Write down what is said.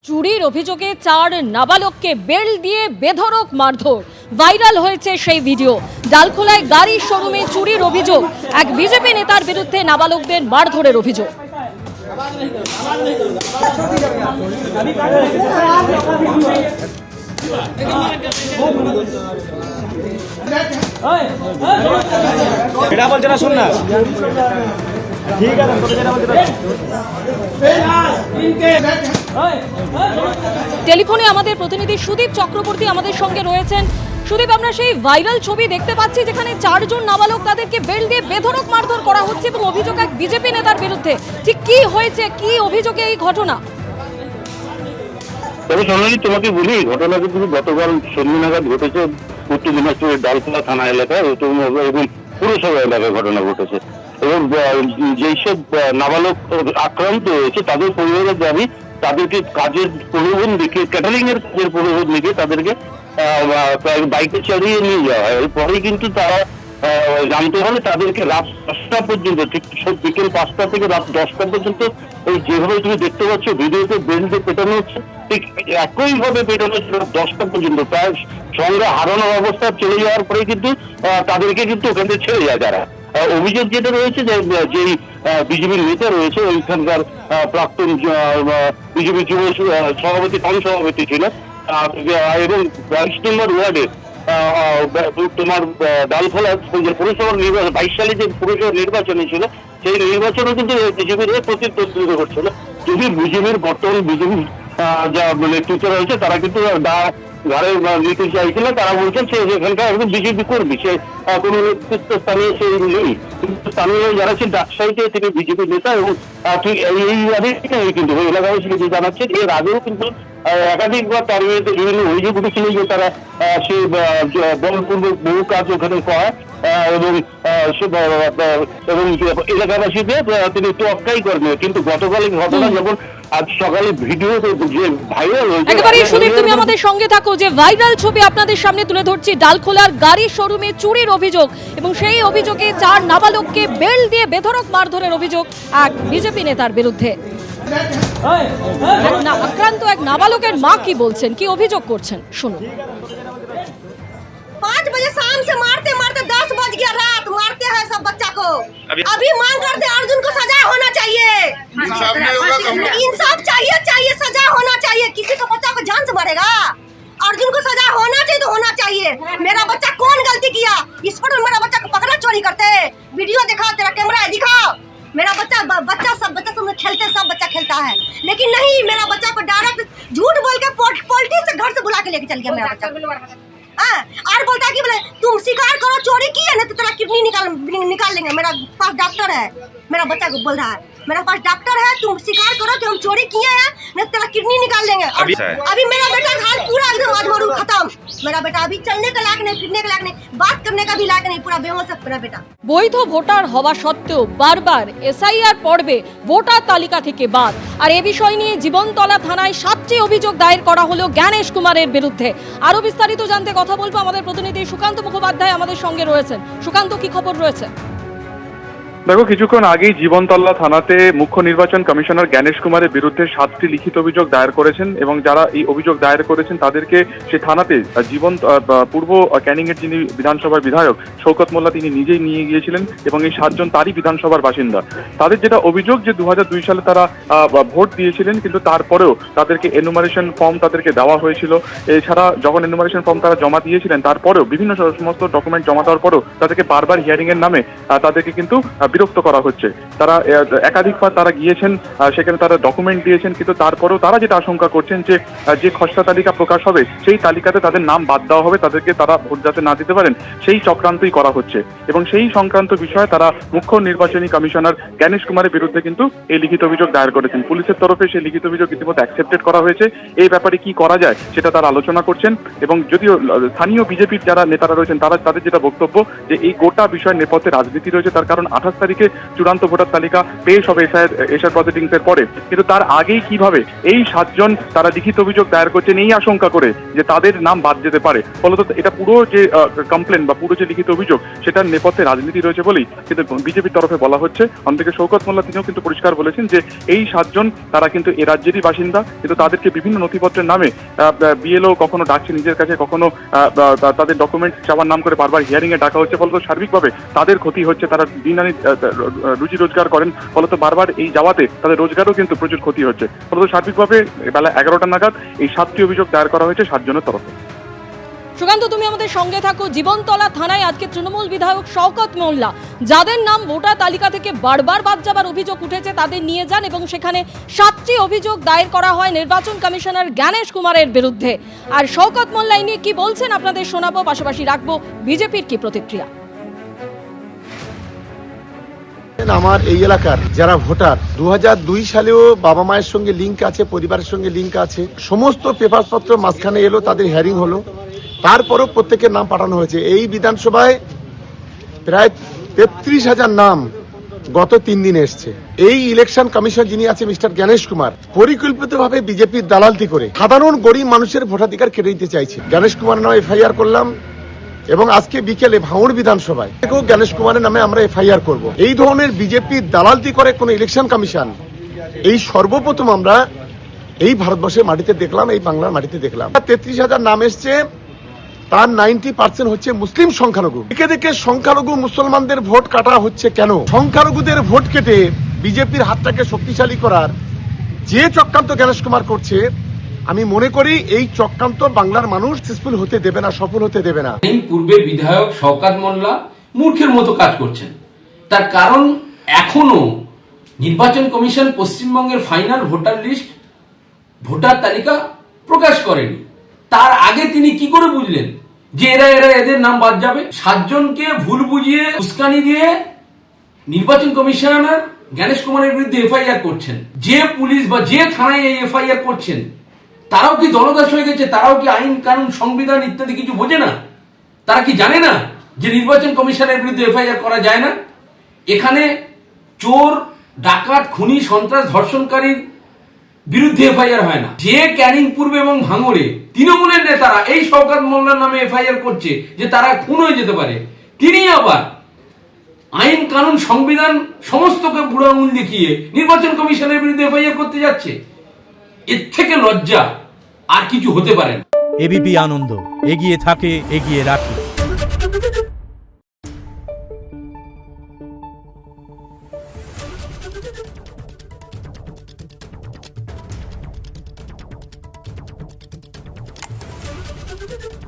চুরির অভিযোগে 4 নাবালককে বেল্ট দিয়ে বেধড়ক মারধর। ভাইরাল হয়েছে সেই ভিডিও। ডালখোলায় গাড়ির শোরুমে চুরির অভিযোগ। এক বিজেপি নেতার বিরুদ্ধে নাবালকদের মারধরের অভিযোগ। এটা বলছে না, শুন না। ঠিক আছে, যেটা বলছে টেলিফোনে আমাদের প্রতিনিধি সুদীপ চক্রবর্তী আমাদের সঙ্গে রয়েছেন। সুদীপ, আমরা সেই ভাইরাল ছবি দেখতে পাচ্ছি যেখানে 4 জন নাবালক, তাদেরকে বেল্ট দিয়ে বেধড়ক মারধর করা হচ্ছে এবং অভিযোগ এক বিজেপি নেতার বিরুদ্ধে। ঠিক কি হয়েছে, কি অভিযোগে এই ঘটনা? তবে সোনালি, তোমাকে বলি, ঘটনা কিন্তু গতকাল সন্ধ্যা নাগাদ ঘটেছে উত্তর দিনাজপুরের ডালখোলা থানা এলাকায় এবং পুরসভা এলাকায় ঘটনা ঘটেছে। এবং যেসব নাবালক আক্রান্ত হয়েছে তাদের পরিবারের দাবি তাদেরকে কাজের প্রলোভন দেখে, ক্যাটারিং এর কাজের প্রলোভন দেখে তাদেরকে বাইকে চালিয়ে নিয়ে যাওয়া হয়। এরপরে কিন্তু তারা জানতে হলে তাদেরকে রাত 10টা পর্যন্ত, ঠিক বিকেল 5টা থেকে রাত 10টা পর্যন্ত এই যেভাবে তুমি দেখতে পাচ্ছ ভিডিওতে বেল্টে পেটানো হচ্ছে, ঠিক একইভাবে পেটানো হচ্ছে 10টা পর্যন্ত। প্রায় সঙ্গে হারানোর অবস্থা চলে যাওয়ার পরে কিন্তু তাদেরকে কিন্তু ওখান থেকে ছেড়ে যায় তারা। অভিযোগ যেটা রয়েছে যে যেই বিজেপির নেতা রয়েছে ওইখানকার প্রাক্তন বিজেপি যুব সভাপতি, সভাপতি ছিল এবং 22 নম্বর ওয়ার্ডে তোমার ডালখোলা যে পৌরসভার নির্বাচন 22 সালে যে পৌরসভার নির্বাচনে ছিল সেই নির্বাচনে কিন্তু বিজেপির প্রতিদ্বন্দ্বিতা করছিল। যদি বিজেপির বর্তমান বিজেপি যা নেতৃত্ব রয়েছে তারা কিন্তু ঘরে নিতে চাইছিল। তারা বলছেন সে এখানকার একদম বিজেপি কর্মী, সে কোনো নেতৃত্ব স্থানীয় সে নেই, কিন্তু স্থানীয় যারা ছিল ডাকসাইতে তিনি বিজেপি নেতা এবং এই কিন্তু ওই এলাকাবাসী কিন্তু জানাচ্ছে এর আগেও কিন্তু একাধিকবার তার বিরুদ্ধে বিভিন্ন অভিযোগ উঠেছিল যে তারা সে বলপূর্বক বহু কাজ ওখানে করায় এবং এলাকাবাসীদের তিনি তোয়াক্কাই করেন। কিন্তু গতকাল ঘটনা যখন আজ সকালে ভিডিও যে ভাইরাল হয়েছে, একেবারে সুদীপ তুমি আমাদের সঙ্গে থাকো। যে ভাইরাল ছবি আপনাদের সামনে তুলে ধরছি, ডালখোলার গাড়ির শোরুমে চুরির অভিযোগ এবং সেই অভিযোগে 4 নাবালককে বেল্ট দিয়ে বেধড়ক মারধরের অভিযোগ এক বিজেপি নেতার বিরুদ্ধে। আক্রান্ত এক নাবালকের মা কি বলছেন, কি অভিযোগ করছেন শুনুন। 5 बजे शाम से मारते मारते 10 बज गया रात, मारते हैं सब बच्चा को। अभी मांग करते अर्जुन को सजा होना चाहिए, इंसाफ चाहिए, चाहिए सजा होना चाहिए। किसी को बच्चा को जान से मारेगा, अर्जुन को सजा होना चाहिए तो होना चाहिए। मेरा बच्चा कौन गलती किया, इस पर मेरा बच्चा को पकड़ा चोरी करते। वीडियो दिखाओ, तेरा कैमरा है दिखाओ। मेरा बच्चा सब खेलते, सब बच्चा खेलता है, लेकिन नहीं, मेरा बच्चा को डायरेक्ट झूठ बोल के पोल्ट्री से घर से बुला के लेके चल गया मेरा बच्चा। और बोलता है कि बोले तुम स्वीकार करो चोरी की है ना तो तेरा किडनी निकाल लेंगे। मेरा पास डॉक्टर है, मेरा बच्चा को बोल रहा है मेरा पास डॉक्टर है, तुम स्वीकार करो कि हम चोरी किए हैं ना तेरा किडनी निकाल लेंगे। अभी मेरा बेटा हाल पूरा एकदम अधमरू खत्म। मेरा बेटा अभी चलने का लायक नहीं, फिरने का लायक नहीं, बात करने का भी लायक नहीं, पूरा बेहोश है मेरा बेटा। বৈধ ভোটার হওয়া সত্ত্বেও বারবার এসআইআর পর্বে ভোটার তালিকা থেকে বাদ। আর এই বিষয় নিয়ে জীবনতলা থানায় 7টি অভিযোগ দায়ের করা হলো জ্ঞানেশ কুমারের বিরুদ্ধে। আরো বিস্তারিত জানতে কথা বলবো, আমাদের প্রতিনিধি সুকান্ত মুখোপাধ্যায় আমাদের সঙ্গে রয়েছেন। সুকান্ত, কি খবর রয়েছে? দেখো, কিছুক্ষণ আগেই জীবনতলা থানাতে মুখ্য নির্বাচন কমিশনার জ্ঞানেশ কুমারের বিরুদ্ধে 7টি লিখিত অভিযোগ দায়ের করেছেন এবং যারা এই অভিযোগ দায়ের করেছেন তাদেরকে সে থানাতে পূর্ব ক্যানিং এর যিনি বিধানসভার বিধায়ক শওকত মোল্লা তিনি নিজেই নিয়ে গিয়েছিলেন এবং এই 7 জন তারই বিধানসভার বাসিন্দা। তাদের যেটা অভিযোগ যে 2002 সালে তারা ভোট দিয়েছিলেন, কিন্তু তারপরেও তাদেরকে এনুমারেশন ফর্ম তাদেরকে দেওয়া হয়েছিল। এছাড়া যখন এনুমারেশন ফর্ম তারা জমা দিয়েছিলেন তারপরেও বিভিন্ন সমস্ত ডকুমেন্ট জমা দেওয়ার পরেও তাদেরকে বারবার হিয়ারিং এর নামে তাদেরকে কিন্তু বিরক্ত করা হচ্ছে। তারা একাধিকবার তারা গিয়েছেন, সেখানে তারা ডকুমেন্ট দিয়েছেন, কিন্তু তারপরেও তারা যেটা আশঙ্কা করছেন যে খসড়া তালিকা প্রকাশ হবে সেই তালিকাতে তাদের নাম বাদ দেওয়া হবে, তাদেরকে তারা ভোট যাতে না দিতে পারেন সেই চক্রান্তই করা হচ্ছে। এবং সেই সংক্রান্ত বিষয়ে তারা মুখ্য নির্বাচনী কমিশনার জ্ঞানেশ কুমারের বিরুদ্ধে কিন্তু এই লিখিত অভিযোগ দায়ের করেছেন। পুলিশের তরফে সেই লিখিত অভিযোগ ইতিমধ্যে অ্যাকসেপ্টেড করা হয়েছে। এই ব্যাপারে কি করা যায় সেটা তারা আলোচনা করছেন এবং যদিও স্থানীয় বিজেপির যারা নেতারা রয়েছেন তাদের যেটা বক্তব্য যে এই গোটা বিষয়ের নেপথ্যে রাজনীতি রয়েছে, তার কারণ 28 তারিখে চূড়ান্ত ভোটার তালিকা পেশ হবে এসআর প্রসিডিংস এর পরে, কিন্তু তার আগেই কিভাবে এই 7 জন তারা লিখিত অভিযোগ দায়ের করছেন এই আশঙ্কা করে যে তাদের নাম বাদ যেতে পারে। ফলত এটা পুরো যে কমপ্লেন বা পুরো যে লিখিত অভিযোগ সেটার নেপথ্যে রাজনীতি রয়েছে বলেই কিন্তু বিজেপির তরফে বলা হচ্ছে। অন্যদিকে শওকত মোল্লা তিনিও কিন্তু পরিষ্কার বলেছেন যে এই 7 জন তারা কিন্তু এ রাজ্যেরই বাসিন্দা, কিন্তু তাদেরকে বিভিন্ন নথিপত্রের নামে বিএলও কখনো ডাকছে নিজের কাছে, কখনো তাদের ডকুমেন্ট চাওয়ার নাম করে বারবার হিয়ারিং এ ডাকা হচ্ছে। ফলত সার্বিকভাবে তাদের ক্ষতি হচ্ছে, তারা দিন আনি রুজি রোজগার করেন, ফলত বারবার এই যাওয়াতে তাদের রোজগারও কিন্তু প্রচুর ক্ষতি হচ্ছে। ফলত সার্বিকভাবে বেলা 11টা নাগাদ এই 7টি অভিযোগ দায়ের করা হয়েছে 7 জনের তরফে। সুকান্ত, তুমি আমাদের সঙ্গে থাকো। জীবনতলা থানায় আজকে তৃণমূল বিধায়ক শওকত মোল্লা যাদের নাম ভোটার তালিকা থেকে বারবার বাদ যাবার অভিযোগ উঠেছে তাদের নিয়ে যান এবং সেখানে 7টি অভিযোগ দায়ের করা হয় নির্বাচন কমিশনার জ্ঞানেশ কুমারের বিরুদ্ধে। আর শওকত মোল্লা এই নিয়ে কি বলছেন আপনাদের শোনাবো, পাশাপাশি রাখবো বিজেপির কি প্রতিক্রিয়া। আমার এই এলাকার যারা ভোটার 2002 সালেও বাবা মায়ের সঙ্গে লিঙ্ক আছে, পরিবারের সঙ্গে লিঙ্ক আছে, সমস্ত পেপারপত্র মাঝখানে এলো, তাদের হিয়ারিং হলো, তারপরও প্রত্যেকের নাম পাঠানো হয়েছে। এই বিধানসভায় প্রায় 33,000 নাম গত 3 দিনে এসছে। এই ইলেকশন কমিশন যিনি আছে মিস্টার জ্ঞানেশ কুমার পরিকল্পিতভাবে বিজেপির দালালতি করে সাধারণ গরিব মানুষের ভোটাধিকার কেড়ে নিতে চাইছে। জ্ঞানেশ কুমার নামে এফআইআর করলাম এবং আজকে বিকেলে ভাঙড় বিধানসভায় জ্ঞানেশ কুমারের নামে আমরা এফআইআর করব। এই ধরনের বিজেপির দালালতি করে কোন ইলেকশন কমিশন এই সর্বপ্রথম আমরা এই ভারতবর্ষের মাটিতে দেখলাম, এই বাংলার মাটিতে দেখলাম। 33,000 নাম এসছে, তার 90% হচ্ছে মুসলিম সংখ্যালঘু। দেখে সংখ্যালঘু মুসলমানদের ভোট কাটা হচ্ছে কেন? সংখ্যালঘুদের ভোট কেটে বিজেপির হাতটাকে শক্তিশালী করার যে চক্রান্ত জ্ঞানেশ কুমার করছে, আমি মনে করি এই চক্রান্ত বাংলার মানুষ সাকসেসফুল হতে দেবে না, সফল হতে দেবে না। পূর্বে বিধায়ক শওকত মোল্লা মূর্খের মতো কাজ করছেন। তার কারণ এখনো নির্বাচন কমিশন পশ্চিমবঙ্গের ফাইনাল ভোটার লিস্ট, ভোটার তালিকা প্রকাশ করেনি। তার আগে তিনি কি করে বুঝলেন যে এদের নাম বাদ যাবে? 7 জনকে ভুল বুঝিয়ে উস্কানি দিয়ে নির্বাচন কমিশনার জ্ঞানেশ কুমারের বিরুদ্ধে এফআইআর করছেন। যে পুলিশ বা যে থানায় এই এফআইআর করছেন তারাও কি দলদাস হয়ে গেছে? তারাও কি আইন কানুন সংবিধান ইত্যাদি কিছু বোঝে না? তারা কি জানে না যে নির্বাচন কমিশনের বিরুদ্ধে এফআইআর করা যায় না? এখানে চোর, ডাকাত, খুনি, সন্ত্রাস, ধর্ষণকারীর বিরুদ্ধে এফআইআর হয় না। যে ক্যানিং পূর্বে এবং ভাঙড়ে তৃণমূলের নেতারা এই শওকত মোল্লার নামে এফআইআর করছে যে তারা খুন হয়ে যেতে পারে, তিনি আবার আইন কানুন সংবিধান সমস্তকে বুড়ো আঙুল দেখিয়ে নির্বাচন কমিশনের বিরুদ্ধে এফআইআর করতে যাচ্ছে। এর থেকে লজ্জা আর কিছু হতে পারে না। এবিপি আনন্দ, এগিয়ে থাকে, এগিয়ে রাখে। Thank you.